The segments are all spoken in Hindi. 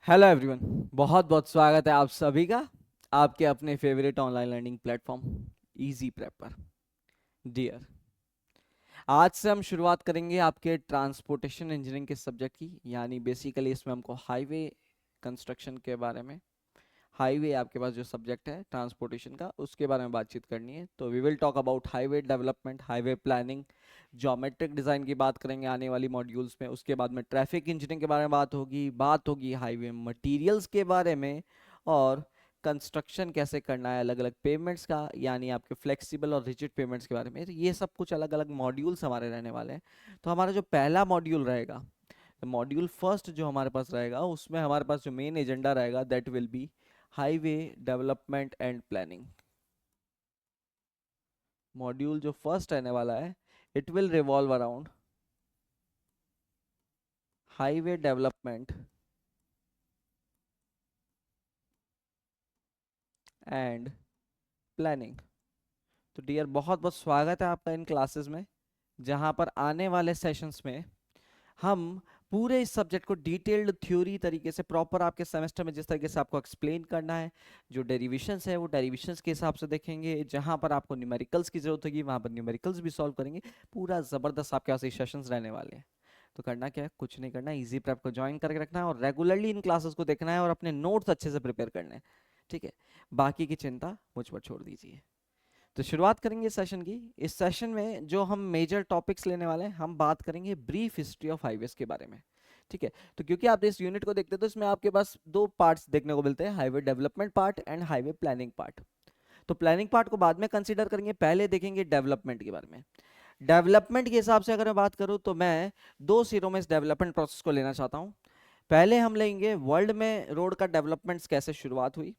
Hello everyone. बहुत बहुत स्वागत है आप सभी का आपके अपने favourite online learning platform easy prep पर। डियर, आज से हम शुरुआत करेंगे आपके ट्रांसपोर्टेशन इंजीनियरिंग के सब्जेक्ट की, यानी बेसिकली इसमें हमको हाईवे कंस्ट्रक्शन के बारे में, हाईवे आपके पास जो सब्जेक्ट है ट्रांसपोर्टेशन का उसके बारे में बातचीत करनी है। तो we will talk about highway development, highway planning, geometric design की बात करेंगे आने वाली मॉड्यूल्स में। उसके बाद में ट्रैफिक इंजीनियरिंग के बारे में बात होगी हाईवे मटेरियल्स के बारे में, और कंस्ट्रक्शन कैसे करना है, अलग अलग पेमेंट्स का, यानी आपके फ्लेक्सिबल और रिजिड पेमेंट्स के बारे में। तो ये सब कुछ अलग अलग मॉड्यूल्स हमारे रहने वाले हैं। तो हमारा जो पहला मॉड्यूल रहेगा, मॉड्यूल फर्स्ट जो हमारे पास रहेगा, उसमें हमारे पास जो मेन एजेंडा रहेगा that will be highway development and planning. Module जो फर्स्ट रहने वाला है, it will revolve around highway development and planning. तो डियर, बहुत बहुत स्वागत है आपका इन क्लासेस में, जहां पर आने वाले सेशंस में हम पूरे इस सब्जेक्ट को डिटेल्ड थ्योरी तरीके से प्रॉपर आपके सेमेस्टर में जिस तरीके से आपको एक्सप्लेन करना है, जो डेरिवेशंस है वो डेरिवेशंस के हिसाब से देखेंगे, जहां पर आपको न्यूमेरिकल्स की जरूरत होगी वहां पर न्यूमेरिकल्स भी सॉल्व करेंगे। पूरा ज़बरदस्त आपके पास ये सेशंस रहने वाले हैं। तो करना क्या है, कुछ नहीं करना, इजी प्रेप को ज्वाइन करके रखना है और रेगुलरली इन क्लासेस को देखना है और अपने नोट्स अच्छे से प्रिपेयर करने हैं। ठीक है, बाकी की चिंता मुझ पर छोड़ दीजिए। तो शुरुआत करेंगे इस सेशन की। इस सेशन में जो हम मेजर टॉपिक्स लेने वाले हैं, हम बात करेंगे ब्रीफ हिस्ट्री ऑफ हाईवेज के बारे में। ठीक है, तो क्योंकि आप इस यूनिट को देखते हैं तो इसमें आपके पास दो पार्ट्स देखने को मिलते हैं, highway development part and highway planning part. तो प्लानिंग पार्ट को बाद में कंसीडर करेंगे, पहले देखेंगे डेवलपमेंट के बारे में। डेवलपमेंट के हिसाब से अगर मैं बात करूं तो मैं दो सिरों में इस डेवलपमेंट प्रोसेस को लेना चाहता हूं। पहले हम लेंगे वर्ल्ड में रोड का डेवलपमेंट कैसे शुरुआत हुई,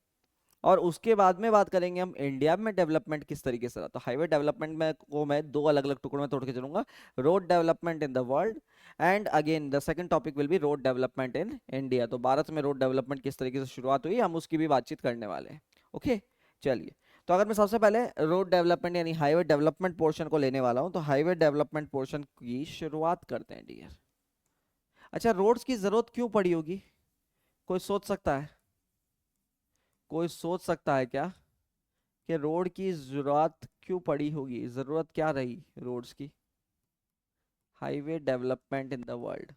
और उसके बाद में बात करेंगे हम इंडिया में डेवलपमेंट किस तरीके से रहा। तो हाईवे डेवलपमेंट में को मैं दो अलग अलग टुकड़ों में तोड़ के चलूंगा, road development in the world and again the second topic will be road development in India. तो भारत में रोड डेवलपमेंट किस तरीके से शुरुआत हुई, हम उसकी भी बातचीत करने वाले हैं। ओके, चलिए। तो अगर मैं सबसे पहले रोड डेवलपमेंट यानी हाईवे डेवलपमेंट पोर्शन को लेने वाला हूं, तो हाईवे डेवलपमेंट पोर्शन की शुरुआत करते हैं डियर। अच्छा, रोड्स की जरूरत क्यों पड़ी होगी, कोई सोच सकता है? कोई सोच सकता है क्या कि रोड की जरूरत क्यों पड़ी होगी, जरूरत क्या रही रोड्स की? Highway development in the world.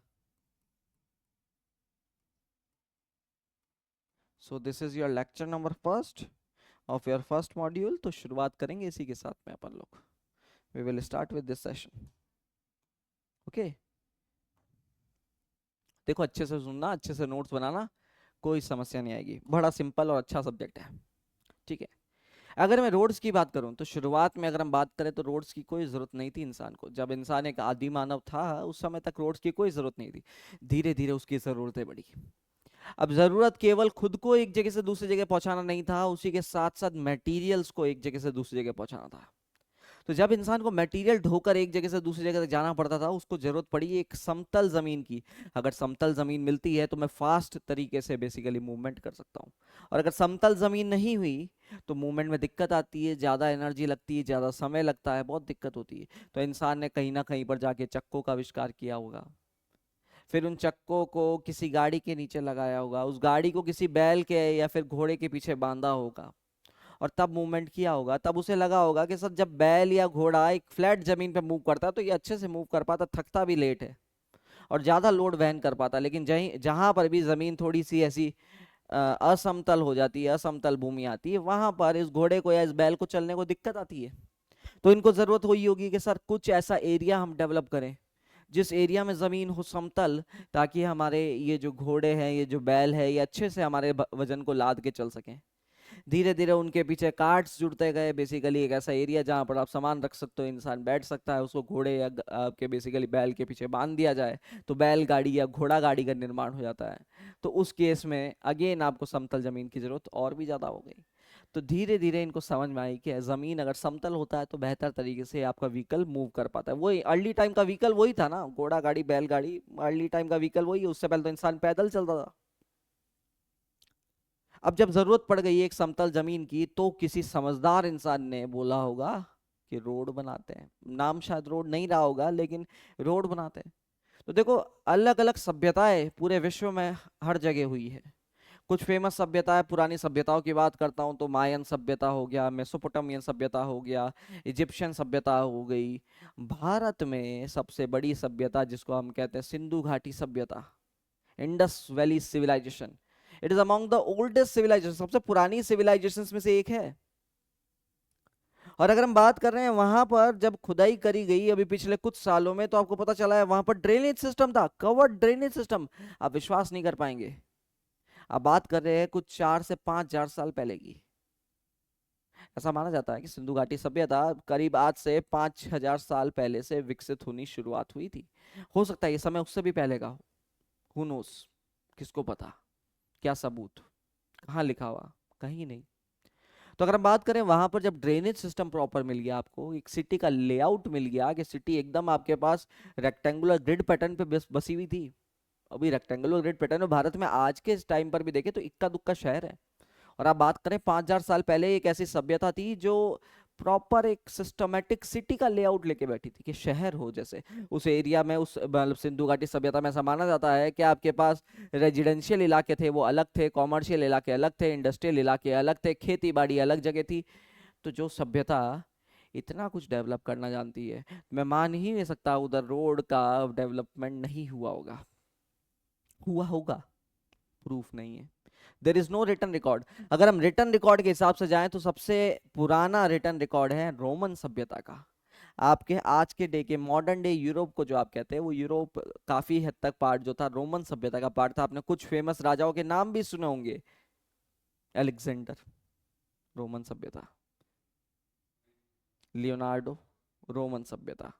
So this is your lecture number first of your first module. तो शुरुआत करेंगे इसी के साथ में अपन लोग। We will start with this session. Okay, देखो अच्छे से सुनना, अच्छे से नोट्स बनाना, कोई समस्या नहीं आएगी, बड़ा सिंपल और अच्छा सब्जेक्ट है। ठीक है, अगर मैं रोड्स की बात करूं तो शुरुआत में अगर हम बात करें तो रोड्स की कोई ज़रूरत नहीं थी इंसान को। जब इंसान एक आदि मानव था उस समय तक रोड्स की कोई ज़रूरत नहीं थी। धीरे धीरे उसकी ज़रूरतें बढ़ी। अब ज़रूरत केवल खुद को एक जगह से दूसरी जगह पहुंचाना नहीं था, उसी के साथ साथ मटेरियल्स को एक जगह से दूसरी जगह पहुंचाना था। तो जब इंसान को मटेरियल ढोकर एक जगह से दूसरी जगह तक जाना पड़ता था, उसको जरूरत पड़ी एक समतल जमीन की। अगर समतल जमीन मिलती है तो मैं फास्ट तरीके से बेसिकली मूवमेंट कर सकता हूँ, और अगर समतल जमीन नहीं हुई तो मूवमेंट में दिक्कत आती है, ज़्यादा एनर्जी लगती है, ज़्यादा समय लगता है, बहुत दिक्कत होती है। तो इंसान ने कहीं ना कहीं पर जाके चक्कों का आविष्कार किया होगा, फिर उन चक्कों को किसी गाड़ी के नीचे लगाया होगा, उस गाड़ी को किसी बैल के या फिर घोड़े के पीछे बांधा होगा, और तब मूवमेंट किया होगा। तब उसे लगा होगा कि सर जब बैल या घोड़ा एक फ्लैट जमीन पे मूव करता है तो ये अच्छे से मूव कर पाता, थकता भी लेट है और ज्यादा लोड वहन कर पाता। लेकिन जहां पर भी जमीन थोड़ी सी ऐसी असमतल हो जाती है, असमतल भूमि आती है, वहां पर इस घोड़े को या इस बैल को चलने को दिक्कत आती है। तो इनको जरूरत हुई होगी कि सर कुछ ऐसा एरिया हम डेवलप करें जिस एरिया में जमीन हो समतल, ताकि हमारे ये जो घोड़े हैं, ये जो बैल है, ये अच्छे से हमारे वजन को लाद के चल सकें। धीरे धीरे उनके पीछे कार्ट्स जुड़ते गए, बेसिकली एक ऐसा एरिया जहां पर आप सामान रख सकते हो, इंसान बैठ सकता है, उसको घोड़े या आपके बेसिकली बैल के पीछे बांध दिया जाए तो बैल गाड़ी या घोड़ा गाड़ी का निर्माण हो जाता है। तो उस केस में अगेन आपको समतल जमीन की जरूरत और भी ज्यादा हो गई। तो धीरे धीरे इनको समझ में आई कि जमीन अगर समतल होता है तो बेहतर तरीके से आपका व्हीकल मूव कर पाता है। वही अर्ली टाइम का व्हीकल वही था ना, घोड़ा गाड़ी बैल गाड़ी, अर्ली टाइम का व्हीकल वही है। उससे पहले तो इंसान पैदल चलता था। अब जब जरूरत पड़ गई एक समतल जमीन की, तो किसी समझदार इंसान ने बोला होगा कि रोड बनाते हैं। नाम शायद रोड नहीं रहा होगा, लेकिन रोड बनाते हैं। तो देखो, अलग अलग सभ्यताएं पूरे विश्व में हर जगह हुई है। कुछ फेमस सभ्यता है, पुरानी सभ्यताओं की बात करता हूँ तो मायन सभ्यता हो गया, मेसोपोटामियन सभ्यता हो गया, इजिप्शियन सभ्यता हो गई। भारत में सबसे बड़ी सभ्यता जिसको हम कहते हैं सिंधु घाटी सभ्यता, Indus valley civilization, it is among the oldest civilization, सबसे पुरानी सिविलाइजेशन में से एक है। और अगर हम बात कर रहे हैं वहां पर जब खुदाई करी गई अभी पिछले कुछ सालों में, तो आपको पता चला है वहां पर ड्रेनेज सिस्टम था, कवर्ड ड्रेनेज सिस्टम। आप विश्वास नहीं कर पाएंगे। अब बात कर रहे हैं कुछ 4 से 5 हजार साल पहले की। ऐसा माना जाता है कि सिंधु घाटी सभ्यता करीब आज से 5 हजार साल पहले से विकसित होनी शुरुआत हुई थी। हो सकता है ये समय उससे भी पहले का हो, हु नोस, किसको पता। क्या सबूत, कहाँ लिखा हुआ, कहीं नहीं। तो अगर हम बात करें वहां पर जब ड्रेनेज सिस्टम प्रॉपर मिल गया, आपको एक सिटी का लेआउट मिल गया कि सिटी एकदम आपके पास रेक्टेंगुलर ग्रिड पैटर्न पे बसी हुई थी। अभी रेक्टेंगुलर ग्रिड पैटर्न में भारत में आज के टाइम पर भी देखें तो इक्का दुक्का शहर है। और आप बात करें 5 हजार साल पहले, एक ऐसी सभ्यता थी जो प्रॉपर एक सिस्टमेटिक सिटी का लेआउट लेके बैठी थी कि शहर हो जैसे। उस एरिया में, उस मतलब सिंधु घाटी सभ्यता में ऐसा माना जाता है कि आपके पास रेजिडेंशियल इलाके थे वो अलग थे, कॉमर्शियल इलाके अलग थे, इंडस्ट्रियल इलाके अलग थे, खेती बाड़ी अलग जगह थी। तो जो सभ्यता इतना कुछ डेवलप करना जानती है, मैं मान ही नहीं सकता उधर रोड का डेवलपमेंट नहीं हुआ होगा। हुआ होगा, प्रूफ नहीं है। There is no return record. अगर हम रिटर्न रिकॉर्ड के हिसाब से जाएं तो सबसे पुराना रिटर्न रिकॉर्ड है रोमन सभ्यता का। आपके आज के डे के मॉडर्न डे यूरोप को जो आप कहते हैं, वो यूरोप काफी हद तक पार्ट जो था रोमन सभ्यता का पार्ट था। आपने कुछ फेमस राजाओं के नाम भी सुने होंगे। अलेक्जेंडर, रोमन सभ्यता। लियोनार्डो, रोमन सभ्यता।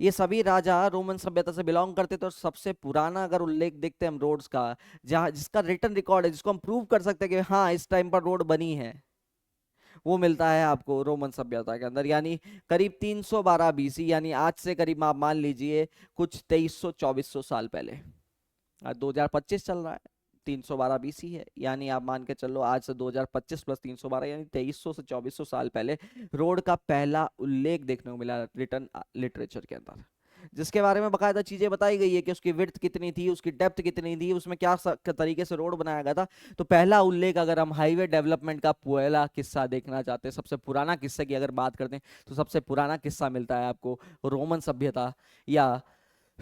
ये सभी राजा रोमन सभ्यता से बिलोंग करते थे। और सबसे पुराना अगर उल्लेख देखते हैं हम रोड्स का, जहाँ जिसका रिटर्न रिकॉर्ड है, जिसको हम प्रूव कर सकते हैं कि हाँ इस टाइम पर रोड बनी है, वो मिलता है आपको रोमन सभ्यता के अंदर। यानी करीब 312 बीसी, यानी आज से करीब आप मान लीजिए कुछ 2300-2400 साल पहले। आज 2025 चल रहा है, 312 बीसी है, यानी आप मान के चलो आज से 2025 प्लस 312 यानी 2300 से 2400 साल पहले रोड का पहला उल्लेख देखने को मिला रिटर्न लिटरेचर के अंदर। जिसके बारे में बकायदा चीजें बताई गई है कि उसकी विड्थ कितनी थी, उसकी डेप्थ कितनी थी, उसमें क्या तरीके से रोड बनाया गया था। तो पहला उल्लेख, अगर हम हाईवे डेवलपमेंट का पहला किस्सा देखना चाहते हैं, सबसे पुराना किस्से की अगर बात करते हैं, तो सबसे पुराना किस्सा मिलता है आपको रोमन सभ्यता या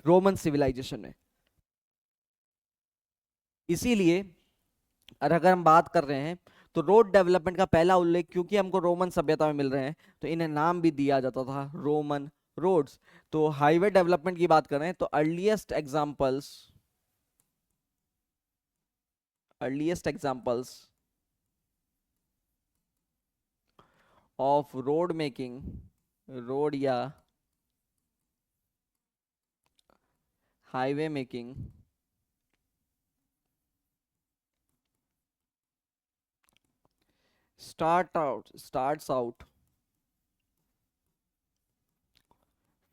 रोमन सिविलाइजेशन में। इसीलिए और अगर हम बात कर रहे हैं तो रोड डेवलपमेंट का पहला उल्लेख क्योंकि हमको रोमन सभ्यता में मिल रहे हैं, तो इन्हें नाम भी दिया जाता था रोमन रोड्स। तो हाईवे डेवलपमेंट की बात करें तो earliest examples of road making, road या highway making starts out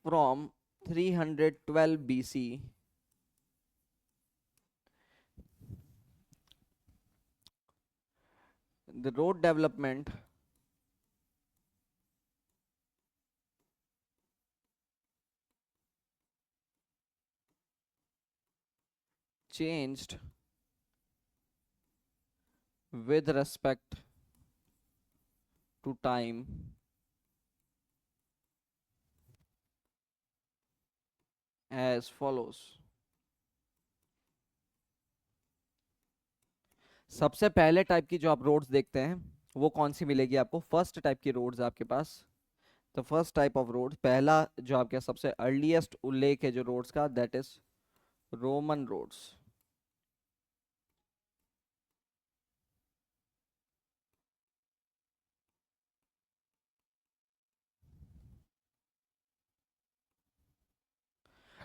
from 312 BC. The road development changed with respect to time as follows. सबसे पहले टाइप की जो आप रोड्स देखते हैं वो कौन सी मिलेगी आपको? फर्स्ट टाइप की रोड्स आपके पास। तो फर्स्ट टाइप ऑफ रोड, पहला जो आपके सबसे अर्लीस्ट उल्लेख है जो रोड्स का, दैट इज रोमन रोड्स।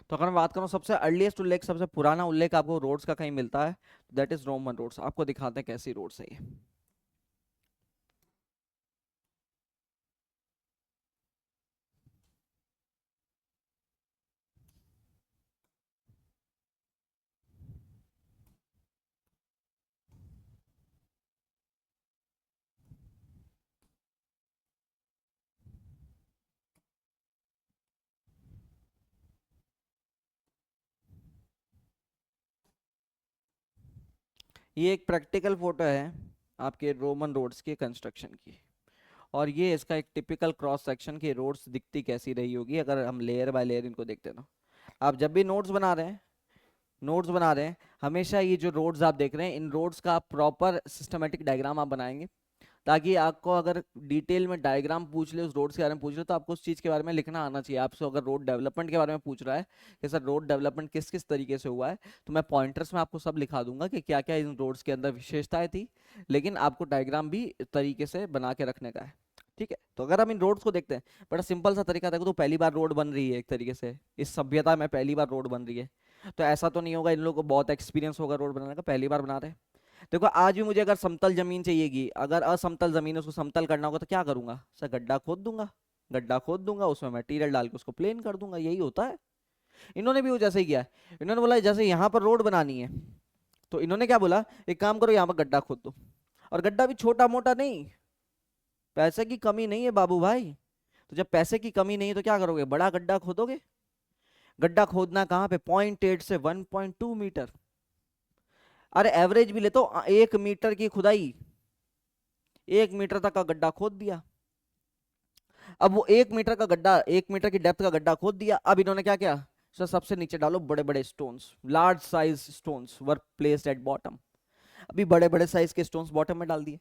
तो अगर मैं बात करूं सबसे अर्लीस्ट उल्लेख, सबसे पुराना उल्लेख आपको रोड्स का कहीं मिलता है, दैट इज रोमन रोड्स। आपको दिखाते हैं कैसी रोड्स है ये। ये एक प्रैक्टिकल फोटो है आपके रोमन रोड्स के कंस्ट्रक्शन की, और ये इसका एक टिपिकल क्रॉस सेक्शन की रोड्स दिखती कैसी रही होगी अगर हम लेयर बाय लेयर इनको देखते हैं। तो आप जब भी नोट्स बना रहे हैं हमेशा ये जो रोड्स आप देख रहे हैं इन रोड्स का आप प्रॉपर सिस्टमेटिक डायग्राम आप बनाएंगे, ताकि आपको अगर डिटेल में डायग्राम पूछ ले उस रोड्स के बारे में पूछ ले तो आपको उस चीज़ के बारे में लिखना आना चाहिए। आपसे अगर रोड डेवलपमेंट के बारे में पूछ रहा है कि सर रोड डेवलपमेंट किस किस तरीके से हुआ है, तो मैं पॉइंटर्स में आपको सब लिखा दूंगा कि क्या क्या इन रोड्स के अंदर विशेषताएं थी, लेकिन आपको डायग्राम भी तरीके से बना के रखने का है। ठीक है, तो अगर हम इन रोड्स को देखते हैं, बड़ा सिंपल सा तरीका देखो, तो पहली बार रोड बन रही है एक तरीके से इस सभ्यता में, पहली बार रोड बन रही है, तो ऐसा तो नहीं होगा इन लोगों को बहुत एक्सपीरियंस होगा रोड बनाने का, पहली बार बना रहे हैं। देखो आज भी मुझे अगर समतल जमीन चाहिएगी, अगर असमतल जमीन है उसको समतल करना होगा तो क्या करूंगा सर, गड्ढा खोद दूंगा उसमें मटेरियल डाल के उसको प्लेन कर दूंगा, यही होता है। इन्होंने भी वो जैसे ही किया है, इन्होंने बोला जैसे यहाँ पर रोड बनानी है तो इन्होंने क्या बोला, एक काम करो यहाँ पर गड्ढा खोद दो, और गड्ढा भी छोटा मोटा नहीं, पैसे की कमी नहीं है बाबू भाई, तो जब पैसे की कमी नहीं है तो क्या करोगे, बड़ा गड्ढा खोदोगे। गड्ढा खोदना कहाँ पे, 0.8 से 1.2 मीटर, अरे एवरेज भी ले तो 1 मीटर की खुदाई, 1 मीटर तक का गड्ढा खोद दिया। अब वो 1 मीटर का गड्ढा, 1 मीटर की डेप्थ का गड्ढा खोद दिया, अब इन्होंने क्या किया, सर सबसे नीचे डालो बड़े बड़े stones, large size stones were placed at bottom, अभी बड़े बड़े साइज के स्टोन्स बॉटम में डाल दिए,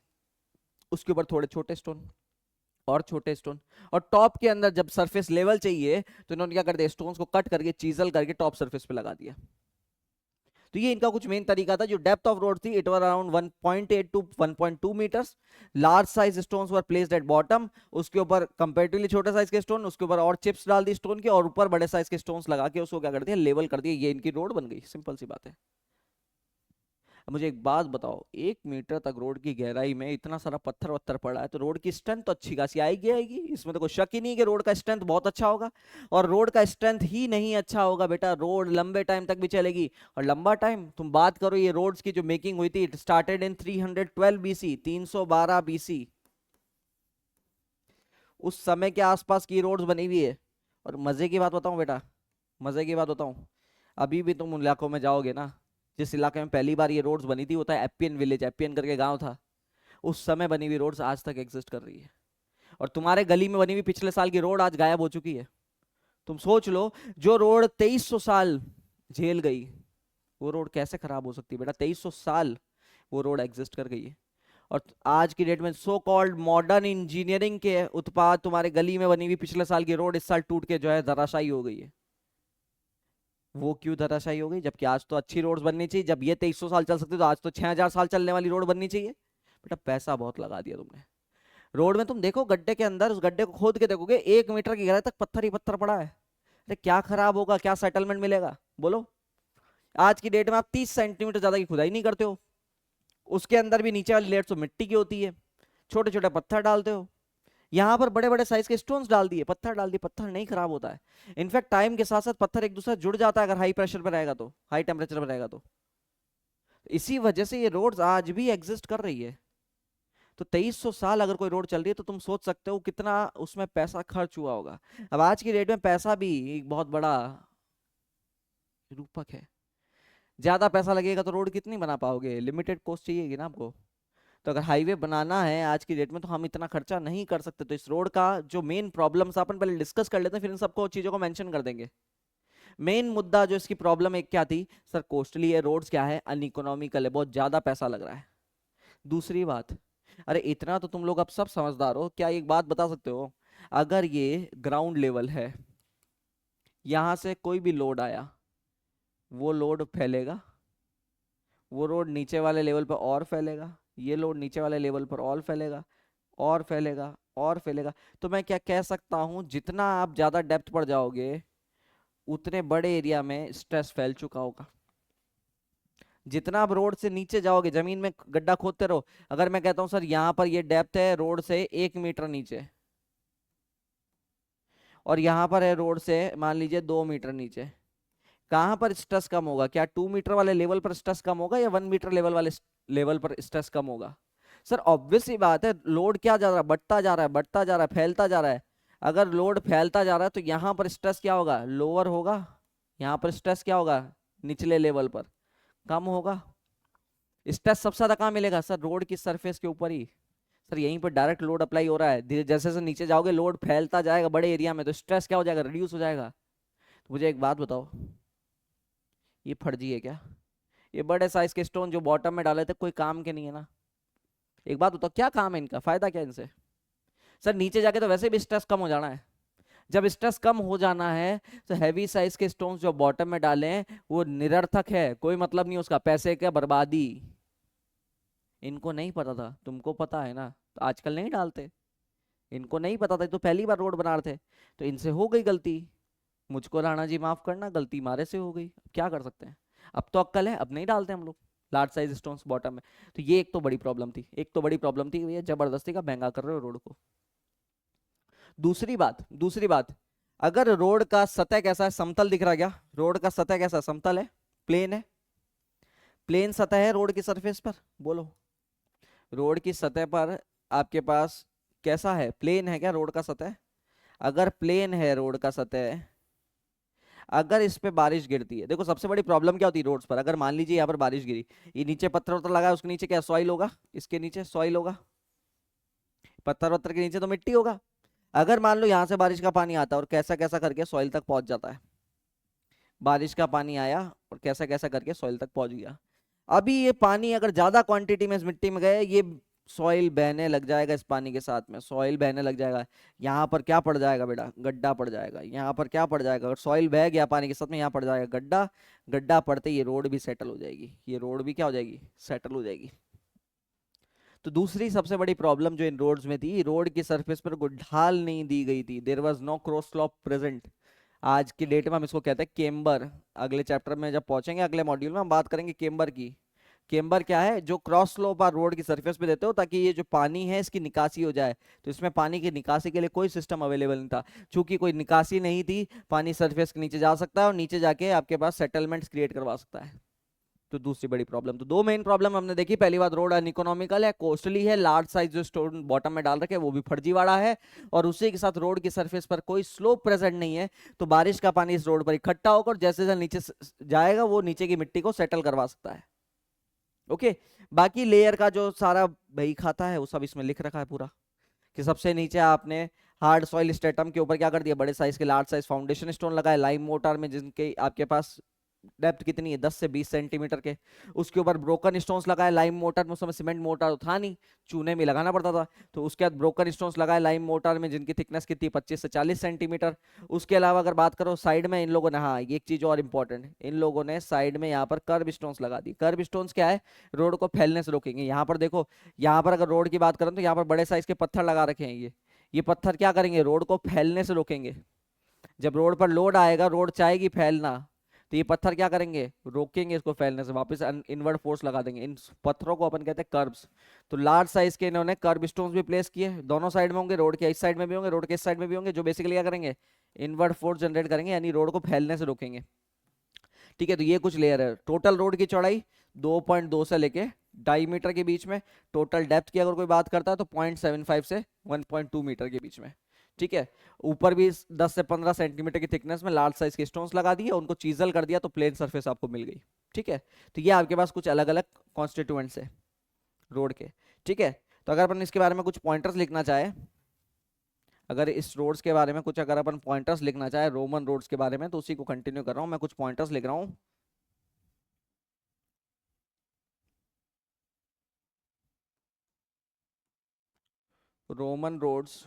उसके ऊपर थोड़े छोटे स्टोन और छोटे स्टोन, और टॉप के अंदर जब सरफेस लेवल चाहिए तो इन्होंने क्या कर दिया, स्टोन्स को कट करके चीजल करके टॉप सरफेस पे लगा दिया। तो ये इनका कुछ मेन तरीका था। जो डेप्थ ऑफ रोड थी it was around 1.8 to 1.2 metres, large size stones were placed at bottom, उसके ऊपर कंपैरेटिवली छोटे साइज के स्टोन, उसके ऊपर और चिप्स डाल दी स्टोन के, और ऊपर बड़े साइज के स्टोन्स लगा के उसको क्या कर दिया, लेवल कर दिया, ये इनकी रोड बन गई, सिंपल सी बात है। अब मुझे एक बात बताओ, 1 मीटर तक रोड की गहराई में इतना सारा पत्थर वत्थर पड़ा है, तो रोड की स्ट्रेंथ तो अच्छी खासी आएगी, इसमें तो कोई शक ही नहीं कि रोड का स्ट्रेंथ बहुत अच्छा होगा। और रोड का स्ट्रेंथ ही नहीं अच्छा होगा बेटा, रोड लंबे टाइम तक भी चलेगी, और लंबा टाइम तुम बात करो, ये रोड्स की जो मेकिंग हुई थी it started in 312 BC, 312 BC, उस समय के आसपास की रोड्स बनी हुई है। और मजे की बात बताऊं बेटा, मजे की बात बताऊं, अभी भी तुम उन इलाकों में जाओगे ना, जिस इलाके में पहली बार ये रोड्स बनी थी, होता है एप्पियन विलेज, एप्पियन करके गांव था, उस समय बनी हुई रोड्स आज तक एग्जिस्ट कर रही है। और तुम्हारे गली में बनी हुई पिछले साल की रोड आज गायब हो चुकी है। तुम सोच लो, जो रोड 2300 साल झेल गई, वो रोड कैसे खराब हो सकती है बेटा, 2300 साल वो रोड एग्जिस्ट कर गई है। और आज की डेट में सो कॉल्ड मॉडर्न इंजीनियरिंग के उत्पाद तुम्हारे गली में बनी हुई पिछले साल की रोड इस साल टूट के जो है धराशायी हो गई है। वो क्यों धराशायी हो गई, जबकि आज तो अच्छी रोड्स बननी चाहिए, जब ये 2300 साल चल सकती तो आज तो 6000 साल चलने वाली रोड बननी चाहिए। बेटा पैसा बहुत लगा दिया तुमने रोड में, तुम देखो गड्ढे के अंदर, उस गड्ढे को खोद के देखोगे 1 मीटर की गहराई तक पत्थर ही पत्थर पड़ा है। अरे क्या खराब होगा, क्या सेटलमेंट मिलेगा बोलो। आज की डेट में आप 30 सेंटीमीटर ज्यादा की खुदाई नहीं करते हो, उसके अंदर भी नीचे वाली लेयर तो मिट्टी की होती है, छोटे छोटे पत्थर डालते हो, यहाँ पर बड़े बड़े साइज के स्टोन्स डाल दिए, पत्थर डाल दिए, पत्थर नहीं खराब होता है। इनफैक्ट टाइम के साथ साथ पत्थर एक दूसरे से जुड़ जाता है अगर हाई प्रेशर पर रहेगा, तो हाई टेम्परेचर पर रहेगा तो। इसी वजह से ये रोड्स आज भी एग्जिस्ट कर रही है। तो 2300 साल अगर कोई रोड चल रही है तो तुम सोच सकते हो कितना उसमें पैसा खर्च हुआ होगा। अब आज की डेट में पैसा भी एक बहुत बड़ा रूपक है, ज्यादा पैसा लगेगा तो रोड कितनी बना पाओगे, लिमिटेड कॉस्ट चाहिएगी ना आपको। तो अगर हाईवे बनाना है आज की डेट में तो हम इतना खर्चा नहीं कर सकते, तो इस रोड का जो मेन प्रॉब्लम्स अपन पहले डिस्कस कर लेते हैं, फिर इन सबको चीजों को मेंशन कर देंगे। मेन मुद्दा जो इसकी प्रॉब्लम एक क्या थी, सर कॉस्टली है रोड्स, क्या है अनइकोनॉमिकल है, बहुत ज्यादा पैसा लग रहा है। दूसरी बात, अरे इतना तो तुम लोग अब सब समझदार हो, क्या एक बात बता सकते हो, अगर ये ग्राउंड लेवल है, यहां से कोई भी लोड आया, वो लोड फैलेगा, वो रोड नीचे वाले लेवल पर और फैलेगा, ये लोड नीचे वाले लेवल पर और फैलेगा, और फैलेगा, और फैलेगा। तो मैं क्या कह सकता हूं, जितना आप ज्यादा डेप्थ पर जाओगे उतने बड़े एरिया में स्ट्रेस फैल चुका होगा। जितना आप रोड से नीचे जाओगे, जमीन में गड्ढा खोदते रहो, अगर मैं कहता हूं सर यहाँ पर ये डेप्थ है रोड से 1 मीटर नीचे, और यहाँ पर है रोड से मान लीजिए 2 मीटर नीचे, कहाँ पर स्ट्रेस कम होगा, क्या 2 मीटर वाले लेवल पर स्ट्रेस कम होगा या 1 मीटर लेवल वाले लेवल पर स्ट्रेस कम होगा। सर ऑब्वियस सी बात है, लोड क्या जा रहा है, बढ़ता जा रहा है, बढ़ता जा रहा है, फैलता जा रहा है। अगर लोड फैलता जा रहा है तो यहाँ पर स्ट्रेस क्या होगा, लोअर होगा, यहाँ पर स्ट्रेस क्या होगा, निचले लेवल पर कम होगा। स्ट्रेस सबसे ज्यादा कहाँ मिलेगा सर? रोड की सरफेस के ऊपर ही। सर यहीं पर डायरेक्ट लोड अप्लाई हो रहा है, धीरे जैसे जैसे नीचे जाओगे लोड फैलता जाएगा बड़े एरिया में, तो स्ट्रेस क्या हो जाएगा? रिड्यूस हो जाएगा। तो मुझे एक बात बताओ, ये फर्जी है क्या? ये बड़े साइज के स्टोन जो बॉटम में डाले थे कोई काम के नहीं है ना? एक बात बताओ, क्या काम है इनका, फायदा क्या है इनसे? सर नीचे जाके तो वैसे भी स्ट्रेस कम हो जाना है। जब स्ट्रेस कम हो जाना है तो हैवी साइज के स्टोन्स जो बॉटम में डाले हैं वो निरर्थक है, कोई मतलब नहीं उसका, पैसे का बर्बादी। इनको नहीं पता था, तुमको पता है ना, तो आजकल नहीं डालते। इनको नहीं पता था, तो पहली बार रोड बना रहे थे, तो इनसे हो गई गलती। मुझको राणा जी माफ करना, गलती मारे से हो गई, अब क्या कर सकते हैं। अब तो अक्कल है, अब नहीं डालते हम लोग लार्ज साइज स्टोन्स बॉटम में। तो ये एक तो बड़ी प्रॉब्लम थी, एक तो बड़ी प्रॉब्लम थी, भैया जबरदस्ती का महंगा कर रहे हो रोड को। दूसरी बात, अगर रोड का सतह कैसा है, समतल दिख रहा है क्या? रोड का सतह कैसा है? समतल है, प्लेन है, प्लेन सतह है रोड की सरफेस पर, बोलो। रोड की सतह पर आपके पास कैसा है, प्लेन है क्या रोड का सतह? अगर प्लेन है रोड का सतह, अगर इस पे बारिश गिरती है, देखो सबसे बड़ी प्रॉब्लम क्या होती है रोड्स पर, अगर मान लीजिए यहाँ पर बारिश गिरी, ये नीचे पत्थर वत्थर लगा है, उसके नीचे क्या सॉइल होगा? इसके नीचे सॉइल होगा, पत्थर वत्थर के नीचे तो मिट्टी होगा। अगर मान लो यहाँ से बारिश का पानी आता है और कैसा कैसा करके सॉइल तक पहुंच जाता है, बारिश का पानी आया और कैसा कैसा करके सॉइल तक पहुंच गया, अभी ये पानी अगर ज्यादा क्वांटिटी में इस मिट्टी में गए, ये सॉइल बहने लग जाएगा, इस पानी के साथ में सॉइल बहने लग जाएगा। यहाँ पर क्या पड़ जाएगा बेटा? गड्ढा पड़ जाएगा। यहाँ पर क्या पड़ जाएगा? अगर सॉइल बह गया पानी के साथ में, यहाँ पड़ जाएगा गड्ढा। गड्ढा पड़ते ही ये रोड भी सेटल हो जाएगी, ये रोड भी क्या हो जाएगी? सेटल हो जाएगी। तो दूसरी सबसे बड़ी प्रॉब्लम जो इन रोड्स में थी, रोड की सरफेस पर कोई ढाल नहीं दी गई थी, there was no cross slope present. आज की डेट में हम इसको कहते हैं केम्बर। अगले चैप्टर में जब पहुंचेंगे, अगले मॉड्यूल में हम बात करेंगे केम्बर की। केम्बर क्या है? जो क्रॉस स्लोप आप रोड की सरफेस पे देते हो ताकि ये जो पानी है इसकी निकासी हो जाए। तो इसमें पानी की निकासी के लिए कोई सिस्टम अवेलेबल नहीं था, चूंकि कोई निकासी नहीं थी, पानी सरफेस के नीचे जा सकता है और नीचे जाके आपके पास सेटलमेंट्स क्रिएट करवा सकता है। तो दूसरी बड़ी प्रॉब्लम, तो दो मेन प्रॉब्लम हमने देखी। पहली बात, रोड अनइकोनॉमिकल है, कॉस्टली है, लार्ज साइज जो स्टोन बॉटम में डाल रखे हैं वो भी फर्जीवाड़ा है, और उसी के साथ रोड की सरफेस पर कोई स्लोप प्रेजेंट नहीं है। तो बारिश का पानी इस रोड पर इकट्ठा होकर जैसे जैसे नीचे जाएगा वो नीचे की मिट्टी को सेटल करवा सकता है। ओके। बाकी लेयर का जो सारा भाई खाता है वो सब इसमें लिख रखा है पूरा, कि सबसे नीचे आपने हार्ड सॉइल स्ट्रेटम के ऊपर क्या कर दिया, बड़े साइज के लार्ज साइज फाउंडेशन स्टोन लगाए लाइम मोटर में, जिनके आपके पास डेप्थ कितनी है, 10 से 20 सेंटीमीटर के। उसके ऊपर ब्रोकन स्टोन्स लगाए लाइम मोटर में, उस समय सीमेंट मोटर तो था नहीं, चूने में लगाना पड़ता था। तो उसके बाद ब्रोकन स्टोन्स लगाए लाइम मोटर में, जिनकी थिकनेस कितनी, 25 से 40 सेंटीमीटर। उसके अलावा अगर बात करो साइड में, इन लोगों ने, हाँ ये एक चीज और इंपॉर्टेंट, इन लोगों ने साइड में यहाँ पर कर्व स्टोन्स लगा दी। कर्व स्टोन्स क्या है? रोड को फैलने से रोकेंगे। यहाँ पर देखो, यहाँ पर अगर रोड की बात करें तो यहाँ पर बड़े साइज के पत्थर लगा रखे हैं, ये पत्थर क्या करेंगे? रोड को फैलने से रोकेंगे। जब रोड पर लोड आएगा, रोड चाहेगी फैलना, तो ये पत्थर क्या करेंगे? रोकेंगे इसको फैलने से, वापस इनवर्ड फोर्स लगा देंगे। इन पत्थरों को अपन कहते हैं कर्व्स। तो लार्ज साइज के इन्होंने कर्व स्टोन्स भी प्लेस किए, दोनों साइड में होंगे, रोड के इस साइड में भी होंगे, रोड के इस साइड में भी होंगे, जो बेसिकली क्या करेंगे? इनवर्ड फोर्स जनरेट करेंगे, यानी रोड को फैलने से रोकेंगे। ठीक है, तो ये कुछ लेयर है। टोटल रोड की चौड़ाई 2.2 से लेके 2.5 मीटर के बीच में। टोटल डेप्थ की अगर कोई बात करता है तो 0.75 से 1.2 मीटर के बीच में। ठीक है। ऊपर भी 10 से 15 सेंटीमीटर की थिकनेस में लार्ज साइज के स्टोन्स लगा दिए, उनको चीजल कर दिया, तो प्लेन सरफेस आपको मिल गई। ठीक है। तो ये आपके पास कुछ अलग अलग कॉन्स्टिट्यूएंट्स है रोड के। ठीक है। तो अगर अपन इसके बारे में कुछ पॉइंटर्स लिखना चाहे, अगर इस रोड्स के बारे में कुछ अगर अपन पॉइंटर्स लिखना चाहे रोमन रोड्स के बारे में, तो उसी को कंटिन्यू कर रहा हूँ मैं, कुछ पॉइंटर्स लिख रहा हूँ। Roman roads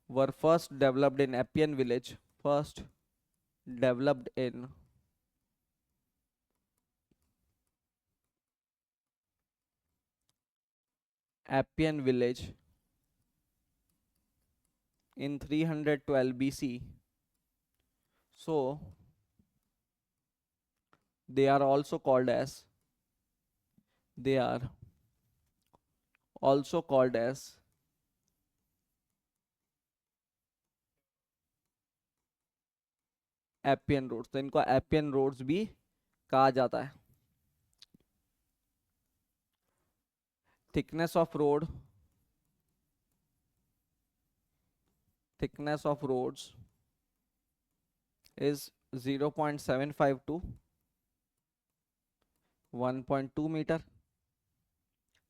were first developed in Appian village. First developed in Appian village in 312 BC. So they are also called as they are also called as Appian roads. तो इनको Appian roads भी कहा जाता है। Thickness of road, thickness of roads is 0.752 1.2 metre.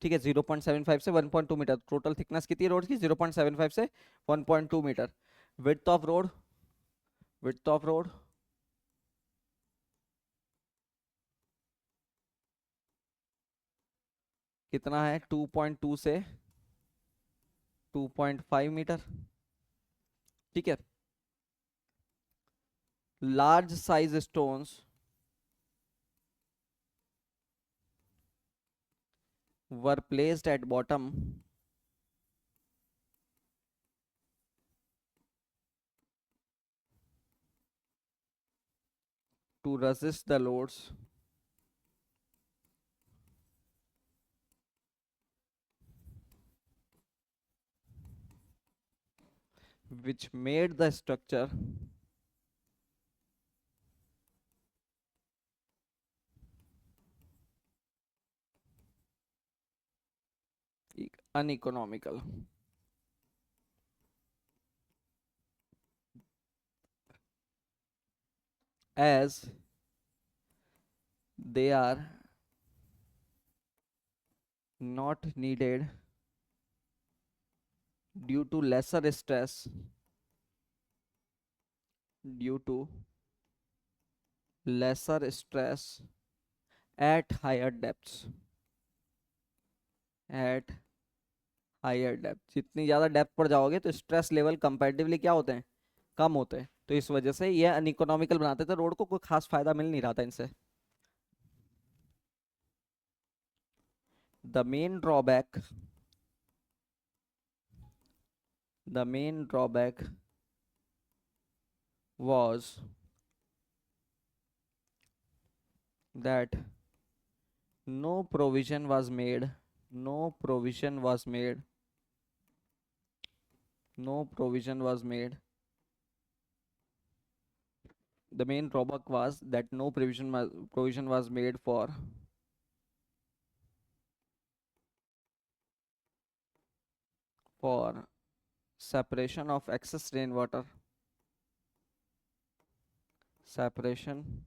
ठीक है, 0.75 से 1.2 मीटर, टोटल थिकनेस कितनी है रोड की? 0.75 से 1.2 metre. Width of road, width of road कितना है? 2.2 से 2.5 मीटर। ठीक है। Large size stones were placed at bottom to resist the loads which made the structure uneconomical. As they are not needed due to lesser stress, due to lesser stress at higher depths, at higher depth. जितनी ज़्यादा डेप्थ पर जाओगे तो स्ट्रेस लेवल कंपैरेटिवली क्या होते हैं? कम होते हैं। तो इस वजह से ये अनइकोनॉमिकल बनाते थे रोड को, कोई खास फायदा मिल नहीं रहा था इनसे। The main drawback, the main drawback was that no provision was made, no provision was made, no provision was made. The main drawback was that no provision was made for separation of excess rainwater, separation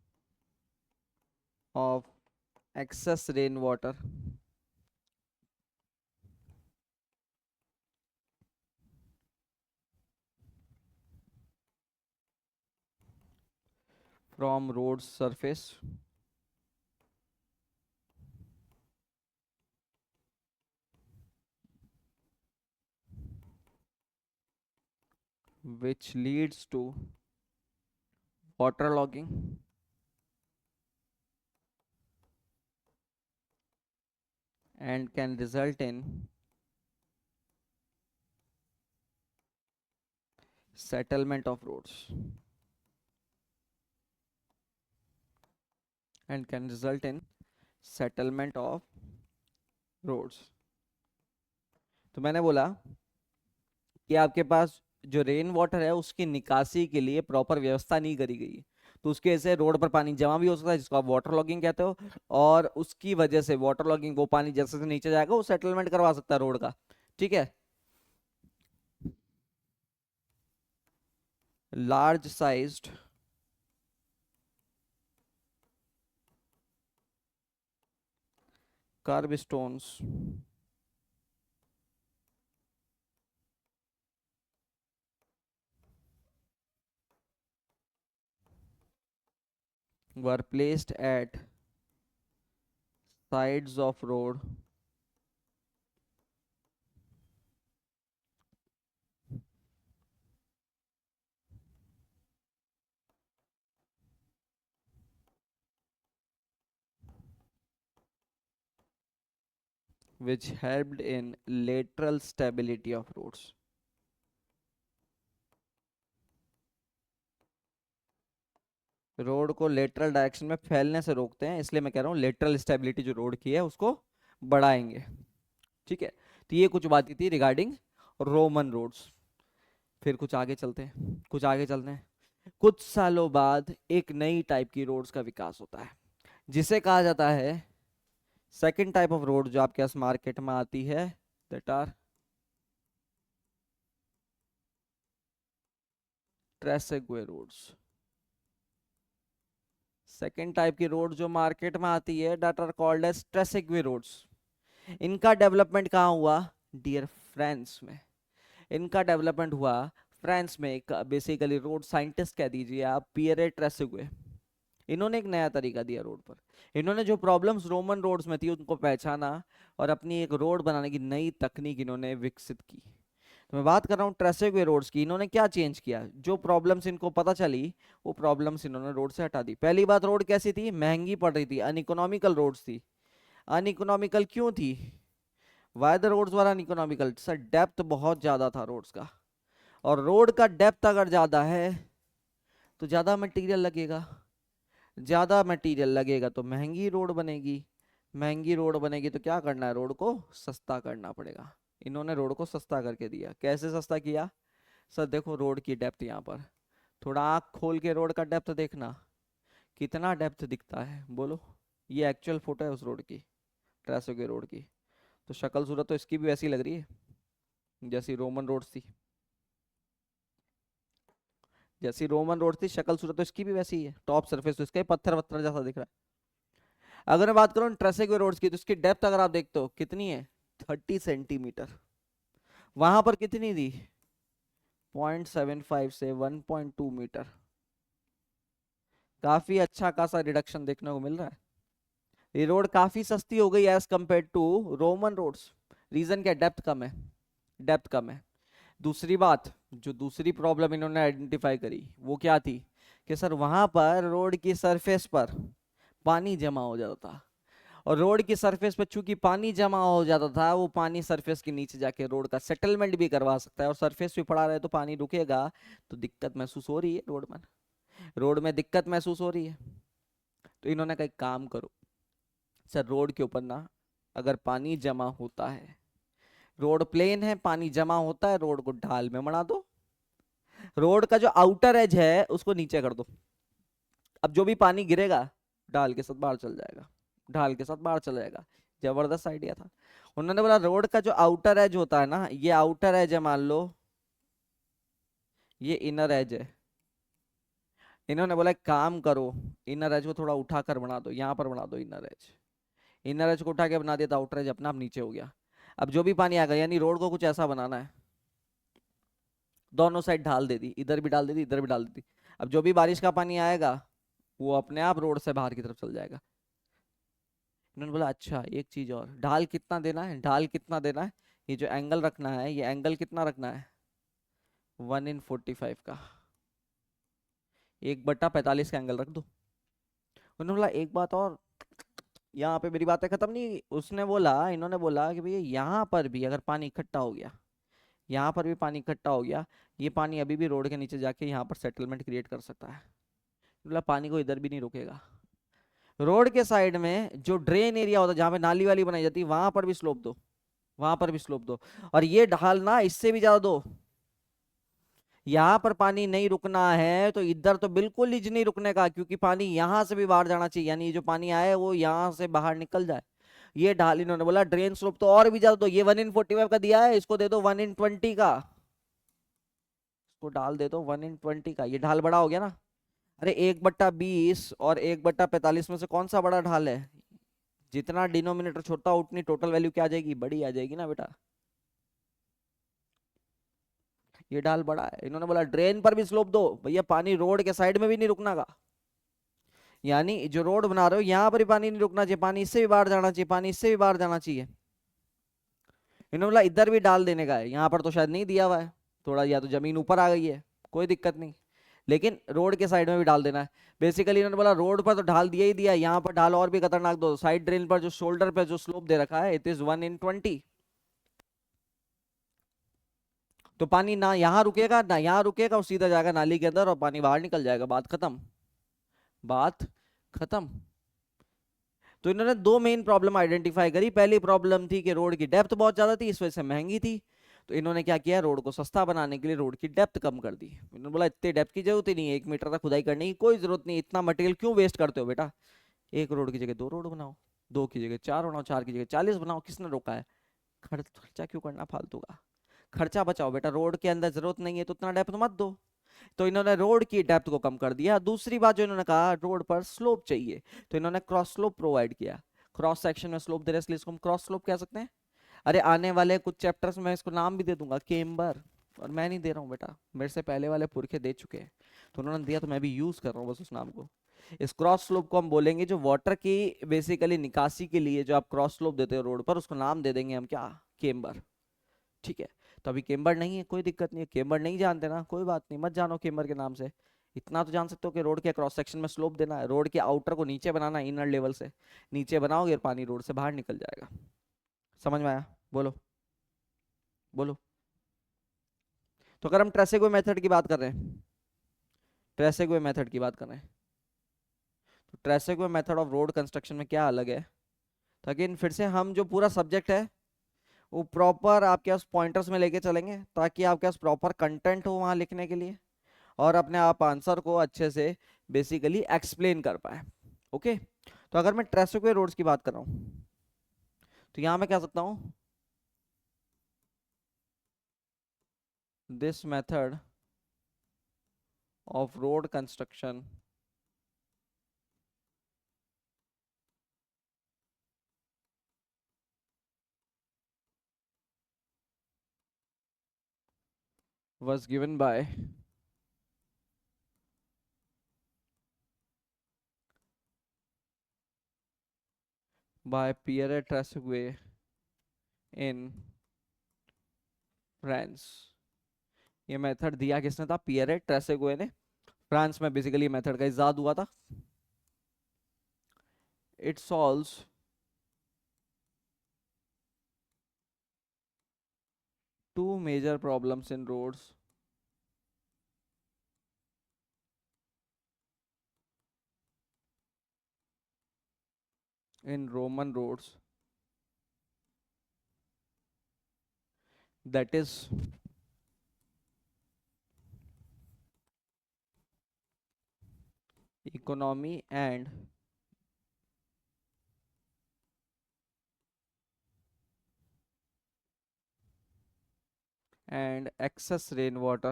of excess rainwater from road surface, which leads to waterlogging and can result in settlement of roads, and can result in settlement of roads। तो मैंने बोला कि आपके पास जो रेन वाटर है उसकी निकासी के लिए प्रॉपर व्यवस्था नहीं करी गई है, तो उसके वजह से रोड पर पानी जमा भी हो सकता है, जिसको आप वाटर लॉगिंग कहते हो। और उसकी वजह से वाटर लॉगिंग, वो पानी जैसे से नीचे जाएगा वो सेटलमेंट करवा सकता है रोड का। ठीक है। Large sized kerb stones were placed at sides of road which helped in lateral stability of roads। Road को लेटरल डायरेक्शन में फैलने से रोकते हैं, इसलिए मैं कह रहा हूँ लेटरल स्टेबिलिटी जो रोड की है उसको बढ़ाएंगे। ठीक है। तो ये कुछ बातें थी रिगार्डिंग रोमन रोड्स। फिर कुछ आगे चलते हैं, कुछ आगे चलते हैं। कुछ सालों बाद एक नई टाइप की रोड्स का विकास होता है, जिसे कहा जाता है सेकंड टाइप ऑफ रोड, जो आपके पास मार्केट में आती है, that are Tresaguet roads. Second type की रोड जो मार्केट में आती है that are called as Tresaguet roads. इनका डेवलपमेंट कहाँ हुआ डियर फ्रांस में। इनका डेवलपमेंट हुआ फ्रांस में। एक बेसिकली रोड साइंटिस्ट कह दीजिए आप, पियरे ट्रेसिगवे। इन्होंने एक नया तरीका दिया रोड पर। इन्होंने जो प्रॉब्लम्स रोमन रोड्स में थी उनको पहचाना और अपनी एक रोड बनाने की नई तकनीक इन्होंने विकसित की। तो मैं बात कर रहा हूँ ट्रेसिगवे रोड्स की। इन्होंने क्या चेंज किया, जो प्रॉब्लम्स इनको पता चली वो प्रॉब्लम्स इन्होंने रोड से हटा दी। पहली बात, रोड कैसी थी, महंगी पड़ रही थी, अनइकोनॉमिकल रोड्स थी। अनइकोनॉमिकल क्यों थी, why the roads were uneconomical? Sir depth बहुत ज्यादा था रोड्स का, और रोड का डेप्थ अगर ज्यादा है तो ज्यादा मटेरियल लगेगा, ज्यादा मटेरियल लगेगा तो महंगी रोड बनेगी, महंगी रोड बनेगी तो क्या करना है, रोड को सस्ता करना पड़ेगा। इन्होंने रोड को सस्ता करके दिया। कैसे सस्ता किया? सर देखो रोड की डेप्थ यहाँ पर, थोड़ा आँख खोल के रोड का डेप्थ देखना, कितना डेप्थ दिखता है बोलो। ये एक्चुअल फोटो है उस रोड की, ट्रेसो के रोड की। तो शक्ल सूरत तो इसकी भी वैसी लग रही है जैसी रोमन रोड थी। जैसी रोमन रोड थी शक्ल सूरत तो इसकी भी वैसी ही है। टॉप सरफेस तो इसका ही पत्थर वत्थर जैसा दिख रहा है। अगर मैं बात करूँ ट्रेसेगवे रोड्स की तो इसकी डेप्थ अगर आप देखते हो कितनी है, 30 सेंटीमीटर। वहां पर कितनी थी, 0.75 से 1.2 मीटर। काफी अच्छा खासा रिडक्शन देखने को मिल रहा है। ये रोड काफी सस्ती हो गई as compare to Roman roads. Reason क्या, डेप्थ कम है, डेप्थ कम है। दूसरी बात, जो दूसरी प्रॉब्लम इन्होंने आइडेंटिफाई करी वो क्या थी कि सर वहां पर रोड की सरफेस पर पानी जमा हो जाता था, और रोड की सरफेस पर चूंकि पानी जमा हो जाता था, वो पानी सरफेस के नीचे जाके रोड का सेटलमेंट भी करवा सकता है, और सरफेस पे पड़ा रहे तो पानी रुकेगा। तो दिक्कत महसूस हो रही है रोड में दिक्कत महसूस हो रही है। तो इन्होंने कहा एक काम करो सर, रोड के ऊपर ना अगर पानी जमा होता है, रोड प्लेन है, पानी जमा होता है, रोड को ढाल में बना दो, रोड का जो आउटर एज है उसको नीचे कर दो। अब जो भी पानी गिरेगा ढाल के साथ बाहर चल जाएगा, ढाल के साथ बाहर चला जाएगा। जबरदस्त आइडिया था। उन्होंने बोला रोड का जो आउटर एज होता है ना, ये आउटर एज है, मान लो ये इनर एज है। इन्होंने बोला एक काम करो, इनर एज को थोड़ा उठाकर बना दो, यहाँ पर बना दो इनर एज। इनर एज को उठा के बना दिया तो आउटर एज अपना आप नीचे हो गया। अब जो भी पानी आएगा, यानी रोड को कुछ ऐसा बनाना है, दोनों साइड ढाल दे दी, इधर भी डाल दे दी, इधर भी डाल दी। अब जो भी बारिश का पानी आएगा वो अपने आप रोड से बाहर की तरफ चल जाएगा। इन्होंने बोला अच्छा एक चीज और, ढाल कितना देना है, ढाल कितना देना है, ये जो एंगल रखना है, ये एंगल कितना रखना है, 1/45 का, 1/45 का एंगल रख दो। उन्होंने बोला एक बात और, यहाँ पे मेरी बातें खत्म नहीं। उसने बोला, इन्होंने बोला कि भैया यहाँ पर भी अगर पानी इकट्ठा हो गया, यहाँ पर भी पानी इकट्ठा हो गया, ये पानी अभी भी रोड के नीचे जाके यहाँ पर सेटलमेंट क्रिएट कर सकता है। बोला पानी को इधर भी नहीं रोकेगा। रोड के साइड में जो ड्रेन एरिया होता है, जहाँ पे नाली वाली बनाई जाती है, वहां पर भी स्लोप दो, वहां पर भी स्लोप दो, और ये ढाल ना इससे भी ज्यादा दो। यहाँ पर पानी नहीं रुकना है तो इधर तो बिल्कुल ही नहीं रुकने का, क्योंकि पानी यहाँ से भी बाहर जाना चाहिए, यानी ये जो पानी आए वो यहाँ से बाहर निकल जाए। ये ढाल इन्होंने बोला ड्रेन स्लोप तो और भी ज्यादा दो, ये 1/45 का दिया है, इसको दे दो 1/20 का, इसको डाल दे दो 1/20 का। ये ढाल बड़ा हो गया ना। अरे 1/20 और 1/45 में से कौन सा बड़ा ढाल है? जितना डिनोमिनेटर छोटा उतनी टोटल वैल्यू क्या आ जाएगी, बड़ी आ जाएगी ना बेटा। ये ढाल बड़ा है। इन्होंने बोला ड्रेन पर भी स्लोप दो, भैया पानी रोड के साइड में भी नहीं रुकना का, यानी जो रोड बना रहे हो यहाँ पर भी पानी नहीं रुकना चाहिए, पानी इससे भी बाहर जाना चाहिए, पानी इससे भी बाहर जाना चाहिए। इन्होंने बोला इधर भी डाल देने का है, यहाँ पर तो शायद नहीं दिया हुआ है, थोड़ा या तो जमीन ऊपर आ गई है, कोई दिक्कत नहीं, लेकिन रोड के साइड में भी डाल देना है। बेसिकली इन्होंने बोला रोड पर तो ढाल दिया ही दिया, यहाँ पर ढाल और भी खतरनाक दो, साइड ड्रेन पर जो शोल्डर पे जो स्लोप दे रखा है इट इज 1/20। तो पानी ना यहाँ रुकेगा ना यहाँ रुकेगा, और सीधा जाएगा नाली के अंदर और पानी बाहर निकल जाएगा, बात खत्म, बात खत्म। तो इन्होंने दो मेन प्रॉब्लम आइडेंटिफाई करी। पहली प्रॉब्लम थी कि रोड की डेप्थ बहुत ज्यादा थी, इस वजह से महंगी थी। तो इन्होंने क्या किया, रोड को सस्ता बनाने के लिए रोड की डेप्थ कम कर दी। इन्होंने बोला इतनी डेप्थ की जरूरत ही नहीं है, 1 मीटर तक खुदाई करने की कोई जरूरत नहीं, इतना मटेरियल क्यों वेस्ट करते हो बेटा, एक रोड की जगह दो रोड बनाओ, दो की जगह चार बनाओ, चार की जगह 40 बनाओ, किसने रोका है? खर्चा क्यों करना फालतू का, खर्चा बचाओ बेटा, रोड के अंदर जरूरत नहीं है तो उतना डेप्थ मत दो। तो इन्होंने रोड की डेप्थ को कम कर दिया। दूसरी बात जो इन्होंने कहा, रोड पर स्लोप चाहिए, तो इन्होंने क्रॉस स्लोप प्रोवाइड किया। क्रॉस सेक्शन में स्लोप दे रहे हैं, इसलिए इसको हम क्रॉस स्लोप कह सकते हैं। अरे आने वाले कुछ चैप्टर्स में इसको नाम भी दे दूंगा, केम्बर। और मैं नहीं दे रहा हूँ बेटा, मेरे से पहले वाले पुरखे दे चुके हैं, तो उन्होंने दिया तो मैं भी यूज कर रहा हूँ बस उस नाम को। इस क्रॉस स्लोप को हम बोलेंगे जो वाटर की बेसिकली निकासी के लिए जो आप क्रॉस स्लोप देते हो रोड पर, उसको नाम दे देंगे हम क्या, केम्बर। ठीक है। तो अभी केम्बर नहीं है, कोई दिक्कत नहीं है। केम्बर नहीं जानते ना, कोई बात नहीं, मत जानो केम्बर के नाम से। इतना तो जान सकते हो कि रोड के क्रॉस सेक्शन में स्लोप देना है, रोड के आउटर को नीचे बनाना है, इनर लेवल से नीचे बनाओगे और पानी रोड से बाहर निकल जाएगा। समझ में आया? बोलो बोलो। तो अगर हम ट्रेसेगो मेथड की बात कर रहे हैं, ट्रेसेगो मेथड की बात कर रहे हैं, तो ट्रेसेगो मेथड ऑफ रोड कंस्ट्रक्शन में क्या अलग है? तो अगेन फिर से हम जो पूरा सब्जेक्ट है वो प्रॉपर आपके पास पॉइंटर्स में लेके चलेंगे, ताकि आपके पास प्रॉपर कंटेंट हो वहां लिखने के लिए, और अपने आप आंसर को अच्छे से बेसिकली एक्सप्लेन कर पाए। ओके। तो अगर मैं ट्रेसेगो रोड्स की बात कर रहा हूँ, तो यहां मैं कह सकता हूँ this method of road construction was given by Pierre Trezeguet in France. ये मेथड दिया किसने था? पियरे ट्रेसेगुए ने। फ्रांस में बेसिकली मेथड का इजाद हुआ था। It solves two major problems in roads, in Roman roads, that is economy and excess rainwater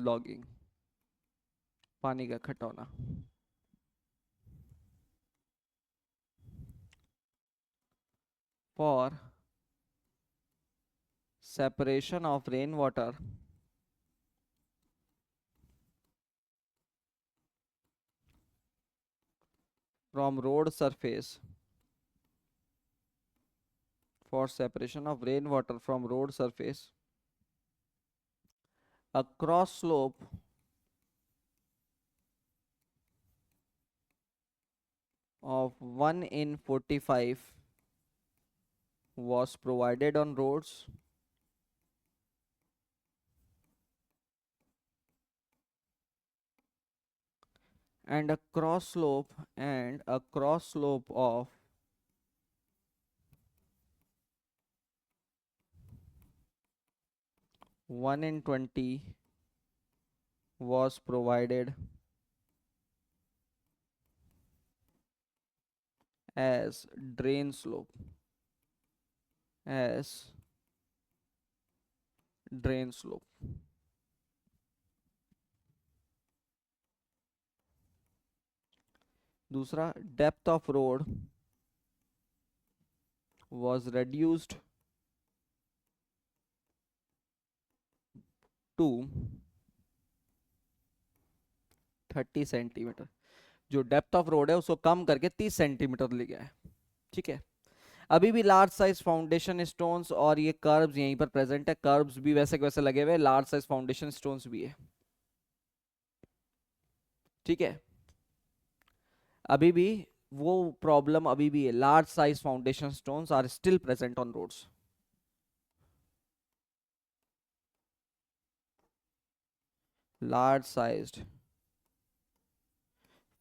logging, पानी का इकट्ठा होना। For separation of rainwater from road surface, for separation of rainwater from road surface, a cross slope of 1 in 45 was provided on roads and a cross slope of 1 in 20 was provided as drain slope, as drain slope। दूसरा, depth of road was reduced to 30 centimetre. जो डेप्थ ऑफ रोड है उसको कम करके 30 सेंटीमीटर ले गया है। ठीक है। अभी भी लार्ज साइज फाउंडेशन स्टोन्स और ये कर्व्स यहीं पर प्रेजेंट है, कर्व्स भी वैसे के वैसे लगे हुए, लार्ज साइज फाउंडेशन स्टोन्स भी है। ठीक है। अभी भी वो प्रॉब्लम अभी भी है, large size foundation stones are still present on roads. Large sized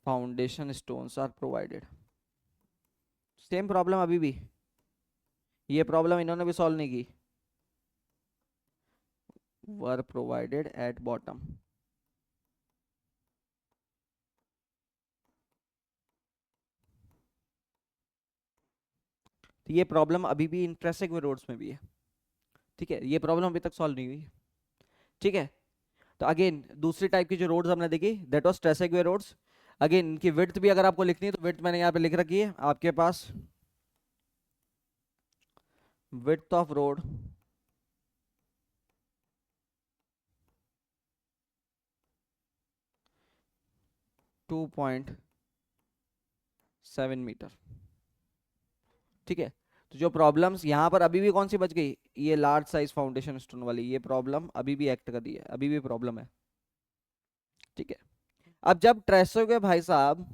foundation stones are provided. Same problem अभी भी, ये प्रॉब्लम इन्होंने भी सॉल्व नहीं की। Were provided at bottom. तो ये प्रॉब्लम अभी भी इंट्रेसिक वे रोड्स में भी है। ठीक है, ये प्रॉब्लम अभी तक सॉल्व नहीं हुई। ठीक है, तो अगेन दूसरी टाइप की जो रोड्स हमने देखी that was Tresaguet roads. Again इनकी विड्थ भी अगर आपको लिखनी है तो विड्थ मैंने यहाँ पे लिख रखी है आपके पास, विड्थ ऑफ रोड 2.7 मीटर। ठीक है, तो जो प्रॉब्लम्स यहाँ पर अभी भी कौन सी बच गई, ये लार्ज साइज फाउंडेशन स्टोन वाली, ये प्रॉब्लम अभी भी एक्ट कर रही है, अभी भी प्रॉब्लम है। ठीक है, अब जब ट्रेसो के भाई साहब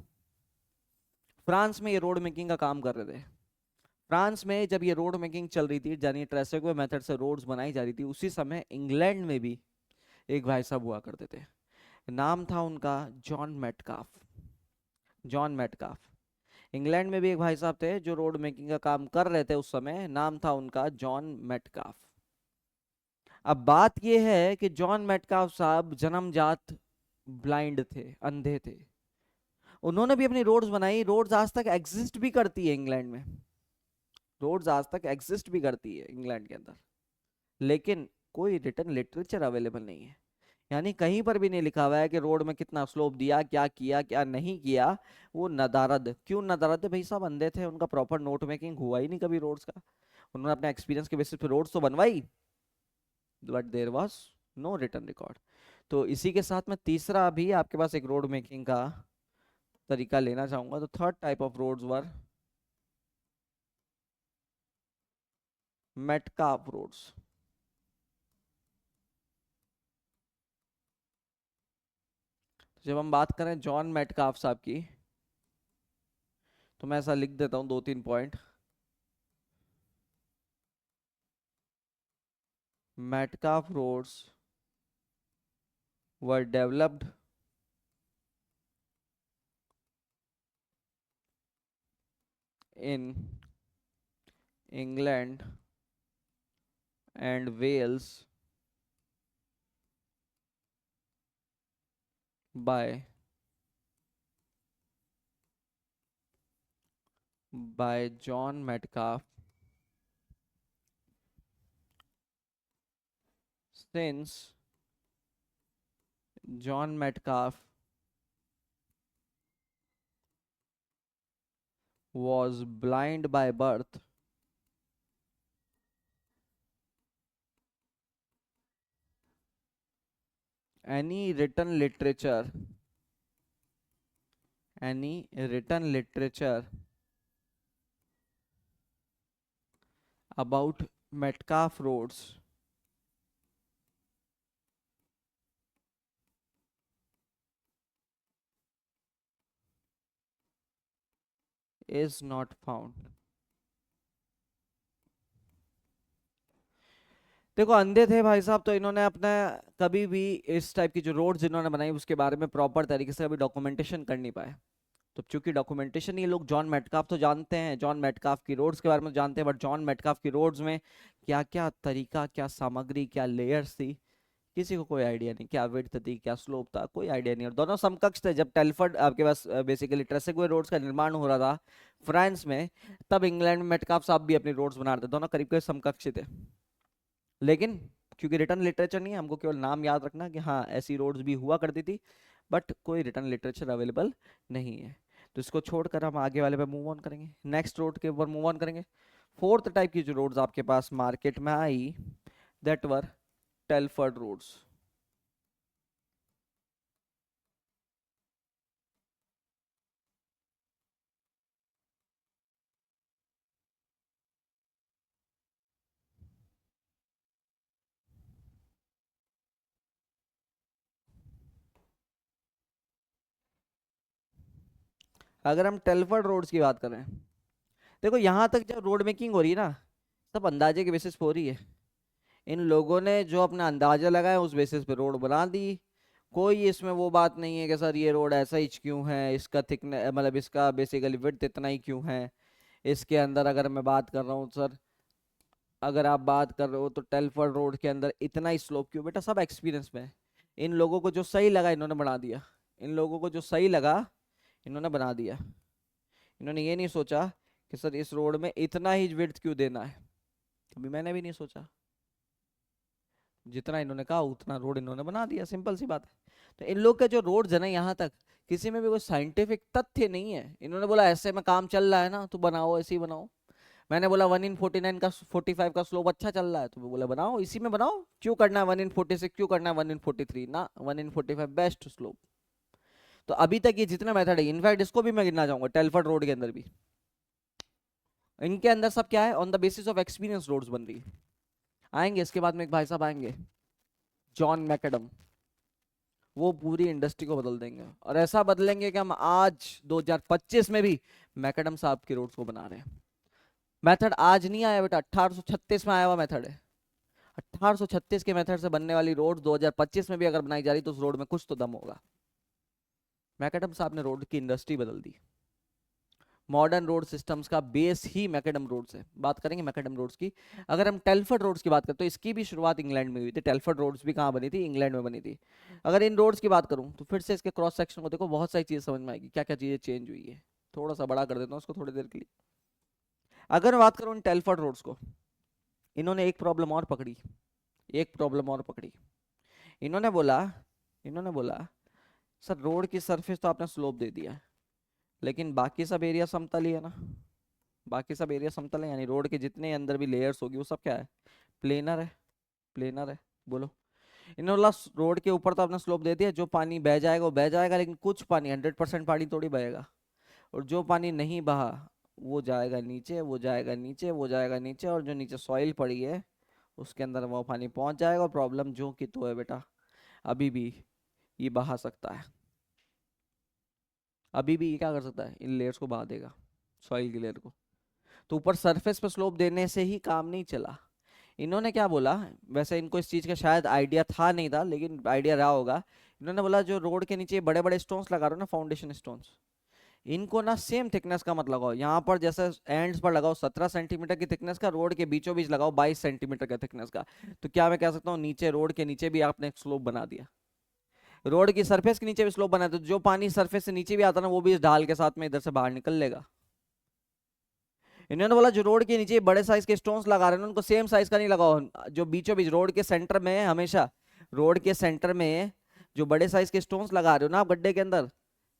फ्रांस में ये रोड मेकिंग का काम कर रहे थे, फ्रांस में जब ये रोड मेकिंग चल रही थी, यानी ट्रेसो मेथड से रोड्स बनाई जा रही थी, उसी समय इंग्लैंड में भी एक भाई साहब हुआ करते थे, नाम था उनका John Metcalfe. John Metcalfe, England में भी एक भाई साहब थे जो रोड मेकिंग का काम कर रहे थे उस समय, नाम था उनका जॉन मेटकाफ। अब बात यह है कि जॉन मेटकाफ साहब जन्मजात ब्लाइंड थे, अंधे थे। उन्होंने भी अपनी रोड्स बनाई, रोड्स आज तक एग्जिस्ट भी करती है इंग्लैंड में, रोड्स आज तक एग्जिस्ट भी करती है इंग्लैंड के अंदर, लेकिन कोई रिटन लिटरेचर अवेलेबल नहीं है। यानी कहीं पर भी नहीं लिखा हुआ है कि रोड में कितना स्लोप दिया, क्या किया क्या नहीं किया। वो नदारद, क्यों नदारद है भाई साहब, अंधे थे, उनका प्रॉपर नोट मेकिंग हुआ ही नहीं कभी रोड्स का। उन्होंने अपने एक्सपीरियंस के बेसिस पे रोड्स तो बनवाई, but there was no written record. तो इसी के साथ मैं तीसरा भी आपके पास एक रोड मेकिंग का तरीका लेना चाहूंगा। तो third type of roads were Metcalf roads. जब हम बात करें जॉन मेटकाफ साहब की, तो मैं ऐसा लिख देता हूँ 2-3 point. Metcalf roads were developed in England and Wales by John Metcalfe, since John Metcalfe was blind by birth. Any written literature about Metcalfe roads is not found. देखो अंधे थे भाई साहब, तो इन्होंने अपना कभी भी इस टाइप की जो रोड्स इन्होंने बनाई उसके बारे में प्रॉपर तरीके से कभी डॉक्यूमेंटेशन कर नहीं पाए। तो चूंकि डॉक्यूमेंटेशन, ये लोग जॉन मेटकाफ तो जानते हैं, जॉन मेटकाफ की रोड्स के बारे में जानते हैं, बट जॉन मेटकाफ की रोड्स में क्या क्या तरीका, क्या सामग्री, क्या लेयर्स थी, किसी को कोई आइडिया नहीं। क्या विड्थ थी, क्या स्लोप था, कोई आइडिया नहीं। और दोनों समकक्ष थे। जब टेलफर्ड आपके पास बेसिकली ट्रेसेगवे रोड्स का निर्माण हो रहा था फ्रांस में, तब इंग्लैंड में मेटकाफ साहब भी अपनी रोड्स बना रहे थे, दोनों करीब करीब समकक्ष थे। लेकिन क्योंकि रिटर्न लिटरेचर नहीं है, हमको केवल नाम याद रखना कि हाँ ऐसी रोड्स भी हुआ करती थी, बट कोई रिटर्न लिटरेचर अवेलेबल नहीं है। तो इसको छोड़कर हम आगे वाले पे मूव ऑन करेंगे, नेक्स्ट रोड के ऊपर मूव ऑन करेंगे। फोर्थ टाइप की जो रोड्स आपके पास मार्केट में आई, दैट वर टेलफर्ड रोड्स। अगर हम टेलफर्ड रोड्स की बात करें, देखो यहाँ तक जब रोड मेकिंग हो रही है ना, सब अंदाजे के बेसिस पे हो रही है। इन लोगों ने जो अपना अंदाजा लगाया उस बेसिस पे रोड बना दी। कोई इसमें वो बात नहीं है कि सर ये रोड ऐसा ही क्यों है, इसका थिकनेस मतलब इसका बेसिकली विड्थ इतना ही क्यों है। इसके अंदर अगर मैं बात कर रहा हूँ सर, अगर आप बात कर रहे हो तो टेलफर्ड रोड के अंदर इतना ही स्लोप क्यों, बेटा सब एक्सपीरियंस में है। इन लोगों को जो सही लगा इन्होंने बना दिया, इन लोगों को जो सही लगा इन्होंने बना दिया। इन्होंने ये नहीं सोचा कि सर इस रोड में इतना ही विड्थ क्यों देना है, कभी मैंने भी नहीं सोचा। जितना इन्होंने कहा उतना रोड इन्होंने बना दिया, सिंपल सी बात है। तो इन लोग के जो रोड है ना यहाँ तक, किसी में भी कोई साइंटिफिक तथ्य नहीं है। इन्होंने बोला ऐसे में काम चल रहा है ना तो बनाओ, ऐसे ही बनाओ। मैंने बोला 1/49 का 45 का स्लोप अच्छा चल रहा है, तो वो बोला बनाओ इसी में बनाओ, क्यों करना है 1/46, क्यों करना है 1/43, ना 1/45 बेस्ट स्लोप। तो अभी तक ये जितना मेथड है, इनफैक्ट इसको भी मैं गिनना चाहूंगा, टेलफर्ड रोड के अंदर भी, इनके अंदर सब क्या है, on the basis of experience roads बन रही है। आएंगे इसके बाद में एक भाई साहब आएंगे, जॉन मैकडम, वो पूरी इंडस्ट्री को बदल देंगे, और ऐसा बदलेंगे कि हम आज 2025 में भी मैकडम साहब के रोड्स को बना रहे हैं। मेथड आज नहीं आया बेटा, 1836 में आया हुआ मेथड है। 1836 के मेथड से बनने वाली रोड 2025 में भी अगर बनाई जा रही तो उस रोड में कुछ तो दम होगा। मैकडम साहब ने रोड की इंडस्ट्री बदल दी। मॉडर्न रोड सिस्टम्स का बेस ही मैकडम रोड्स है। बात करेंगे मैकडम रोड्स की। अगर हम टेलफर्ड रोड्स की बात करें तो इसकी भी शुरुआत इंग्लैंड में हुई थी। टेलफर्ड रोड्स भी कहाँ बनी थी, इंग्लैंड में बनी थी। अगर इन रोड्स की बात करूं तो फिर से इसके क्रॉस सेक्शन को देखो, बहुत सारी चीजें समझ में आएगी, क्या क्या चीजें चेंज हुई है। थोड़ा सा बड़ा कर देता हूँ उसको थोड़ी देर के लिए। अगर मैं बात करूं इन टेलफर्ड रोड्स को, इन्होंने एक प्रॉब्लम और पकड़ी, एक प्रॉब्लम और पकड़ी। इन्होंने बोला, इन्होंने बोला सर रोड की सरफेस तो आपने स्लोप दे दिया है, लेकिन बाकी सब एरिया समतल ही है ना। बाकी सब एरिया समतल है, यानी रोड के जितने अंदर भी लेयर्स होगी वो सब क्या है, प्लेनर है। प्लेनर है, बोलो। इन्होंने बोला रोड के ऊपर तो आपने स्लोप दे दिया, जो पानी बह जाएगा वो बह जाएगा, लेकिन कुछ पानी 100% पानी थोड़ी बहेगा, और जो पानी नहीं बहा वो जाएगा नीचे, वो जाएगा नीचे, वो जाएगा नीचे, और जो नीचे सॉइल पड़ी है उसके अंदर वो पानी पहुंच जाएगा। और प्रॉब्लम जो कि तो है बेटा, अभी भी ये बहा सकता है, अभी भी ये क्या कर सकता है, इन लेयर्स को बहा देगा, सॉइल की लेयर को। तो ऊपर सरफेस पे स्लोप देने से ही काम नहीं चला। इन्होंने क्या बोला, वैसे इनको इस चीज का शायद आइडिया था नहीं था, लेकिन आइडिया रहा होगा। इन्होंने बोला जो रोड के नीचे बड़े बड़े स्टोन्स लगा रहे हो ना, फाउंडेशन स्टोन्स, इनको ना सेम थिकनेस का मत लगाओ। यहाँ पर जैसे एंड्स पर लगाओ 17 सेंटीमीटर की थिकनेस का, रोड के बीचों बीच लगाओ 22 सेंटीमीटर का थिकनेस का। तो क्या मैं कह सकता हूँ, नीचे रोड के नीचे भी आपने एक स्लोप बना दिया, रोड की सरफेस के नीचे भी स्लोप बना दिया, तो जो पानी सरफेस से नीचे भी आता ना वो भी इस ढाल के साथ में इधर से बाहर निकल लेगा। इन्होंने बोला जो रोड के नीचे बड़े साइज के स्टोन्स लगा रहे हैं उनको सेम साइज का नहीं लगाओ, जो बीचों बीच रोड के सेंटर में है, हमेशा रोड के सेंटर में जो बड़े साइज के स्टोन्स लगा रहे हो ना आप गड्ढे के अंदर,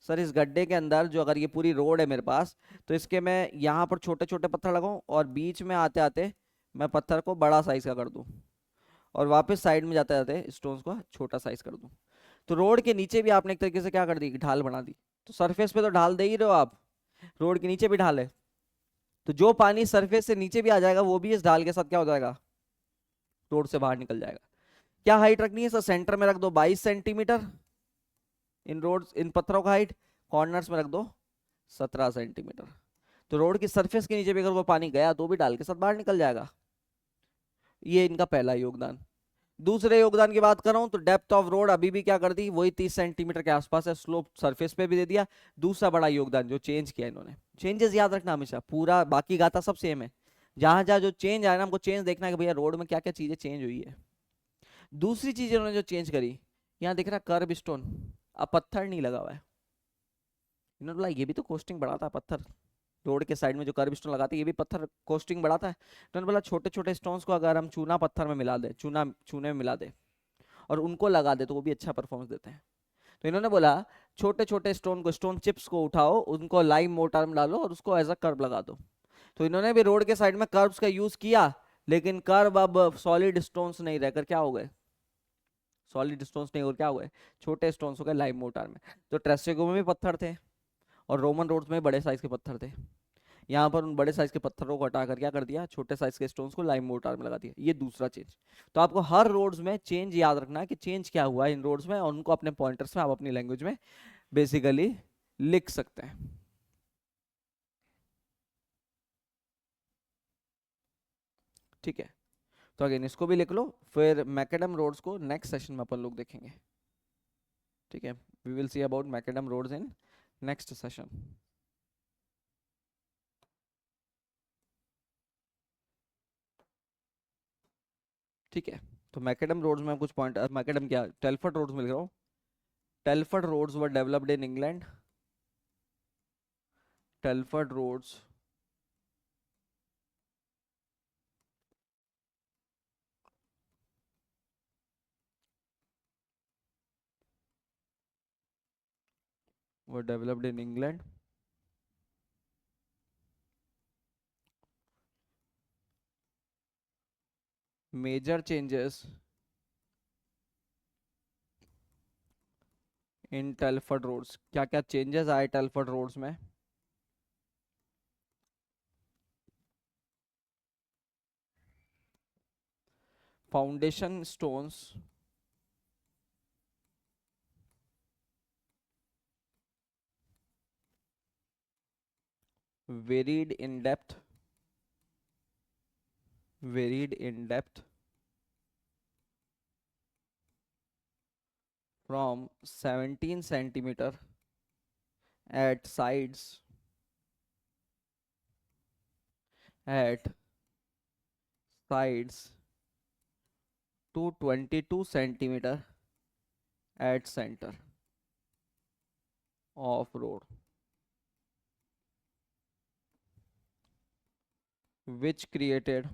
सर इस गड्ढे के अंदर जो, अगर ये पूरी रोड है मेरे पास, तो इसके मैं यहाँ पर छोटे छोटे पत्थर लगाऊं, और बीच में आते आते मैं पत्थर को बड़ा साइज का कर दूं, और वापस साइड में जाते जाते स्टोन्स को छोटा साइज कर दूं। तो रोड के नीचे भी आपने एक तरीके से क्या कर दी, ढाल बना दी। तो सरफेस पे तो ढाल दे ही रहे हो आप, रोड के नीचे भी ढाल है, तो जो पानी सरफेस से नीचे भी आ जाएगा वो भी इस ढाल के साथ क्या हो जाएगा, रोड से बाहर निकल जाएगा। क्या हाइट रखनी है सर, सेंटर में रख दो 22 सेंटीमीटर, इन रोड इन पत्थरों का हाइट, कॉर्नर्स में रख दो 17 सेंटीमीटर। तो रोड की सरफेस के नीचे भी अगर वो पानी गया तो भी ढाल के साथ बाहर निकल जाएगा। ये इनका पहला योगदान। दूसरे योगदान की बात कर रहा हूं तो डेप्थ ऑफ रोड अभी भी क्या कर दी, वही 30 सेंटीमीटर के आसपास है, स्लोप सरफेस पे भी दे दिया। दूसरा बड़ा योगदान जो चेंज किया इन्होंने, चेंजेस याद रखना हमेशा, पूरा बाकी गाता सब सेम है, जहां जहां जो चेंज आया ना हमको चेंज देखना है कि भैया रोड में क्या क्या चीजें चेंज हुई है। दूसरी चीज इन्होंने जो चेंज करी, यहाँ दिख रहा कर्ब स्टोन, अब पत्थर नहीं लगा हुआ है। इन्होंने बोला ये भी तो कोस्टिंग बढ़ाता है पत्थर, रोड के साइड में जो कर्ब स्टोन लगाते हैं ये भी पत्थर कोस्टिंग बढ़ाता है। तो उन्होंने बोला छोटे छोटे स्टोन्स को अगर हम चूना पत्थर में मिला दे, चूना चूने में मिला दे और उनको लगा दे तो वो भी अच्छा परफॉर्मेंस देते हैं। तो इन्होंने बोला छोटे छोटे स्टोन को, स्टोन चिप्स को उठाओ, उनको लाइम मोटार में डालो और उसको एज अ कर्व लगा दो। तो इन्होंने भी रोड के साइड में कर्व्स का यूज किया, लेकिन कर्व अब सॉलिड स्टोन्स नहीं रहकर क्या हो गए, सॉलिड स्टोन्स नहीं, और क्या हो गए, छोटे स्टोन्स हो गए लाइम मोटार में। तो ट्रेसेगो में भी पत्थर थे और रोमन रोड्स में बड़े साइज के पत्थर थे, यहाँ पर उन बड़े साइज के पत्थरों को हटाकर क्या कर दिया, छोटे साइज के स्टोन्स को लाइम मोर्टार में लगा दिया। ये दूसरा चेंज। तो आपको हर रोड्स में चेंज याद रखना है कि चेंज क्या हुआ है इन रोड्स में, और उनको अपने पॉइंटर्स में आप अपनी लैंग्वेज में बेसिकली लिख सकते हैं। ठीक है, तो अगेन इसको भी लिख लो, फिर मैकेडम रोड्स को नेक्स्ट सेशन में अपन लोग देखेंगे। ठीक है, we will see about Macadam roads in next session. ठीक है, तो मैकेडम रोड्स में कुछ पॉइंट, मैकेडम क्या, टेलफर्ड रोड्स में लिख रहा हूँ। Telford roads were developed in England, Telford roads were developed in England. Major changes in Telford roads. क्या क्या चेंजेस आए टेलफोर्ड रोड्स में? Foundation stones varied in depth, varied in depth from 17 centimeter at sides, at sides to 22 centimeter at center of road, which created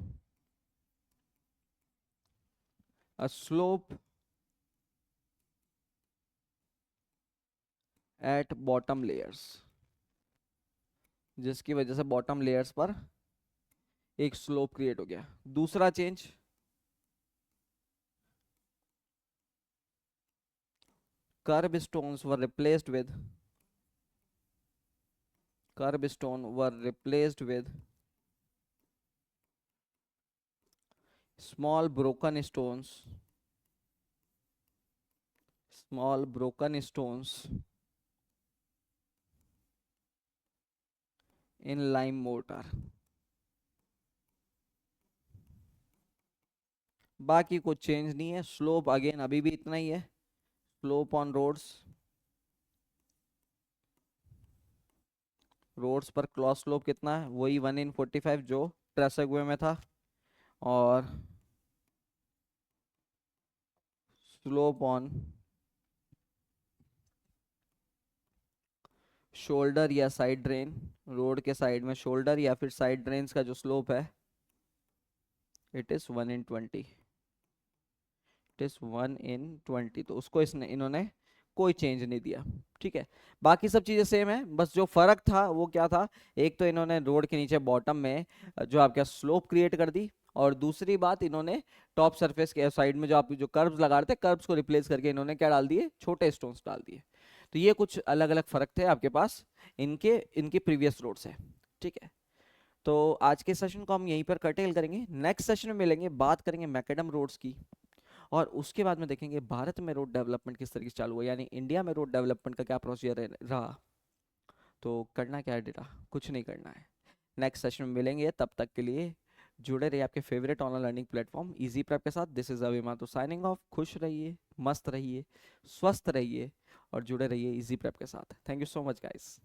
a slope at bottom layers, जिसकी वजह से बॉटम लेयर्स पर एक स्लोप क्रिएट हो गया। दूसरा change, curb stones were replaced with, curb stone were replaced with small broken stones, small broken stones in lime mortar। बाकी कुछ चेंज नहीं है। स्लोप अगेन अभी भी इतना ही है। स्लोप ऑन रोड्स, रोड्स पर क्रॉस स्लोप कितना है? वही 1/45 जो ट्रेसेगवे में था। और स्लोप ऑन शोल्डर या साइड ड्रेन, रोड के साइड में शोल्डर या फिर साइड ड्रेन्स का जो स्लोप है, इट इज 1/20, इट इज 1/20। तो उसको इन्होंने कोई चेंज नहीं दिया। ठीक है, बाकी सब चीज़ें सेम है। बस जो फर्क था वो क्या था, एक तो इन्होंने रोड के नीचे बॉटम में जो आपका स्लोप क्रिएट कर दी, और दूसरी बात इन्होंने टॉप सरफेस के साइड में जो आप जो कर्व्स लगा रहे थे, कर्व्स को रिप्लेस करके इन्होंने क्या डाल दिए? छोटे स्टोन्स डाल दिए। तो ये कुछ अलग अलग फर्क थे आपके पास इनके इनके प्रीवियस रोड से। ठीक है, तो आज के सेशन को हम यहीं पर कर्टेल करेंगे। नेक्स्ट सेशन में मिलेंगे, बात करेंगे मैकेडम रोड्स की, और उसके बाद में देखेंगे भारत में रोड डेवलपमेंट किस तरीके से चालू हुआ, यानी इंडिया में रोड डेवलपमेंट का क्या प्रोसीजर रहा। तो करना क्या है बेटा? कुछ नहीं करना है। नेक्स्ट सेशन में मिलेंगे, तब तक के लिए जुड़े रहिए आपके favourite online learning platform easy prep के साथ। दिस इज अभिमा, तो साइनिंग ऑफ। खुश रहिए, मस्त रहिए, स्वस्थ रहिए और जुड़े रहिए इजी प्रेप के साथ। Thank you so much guys.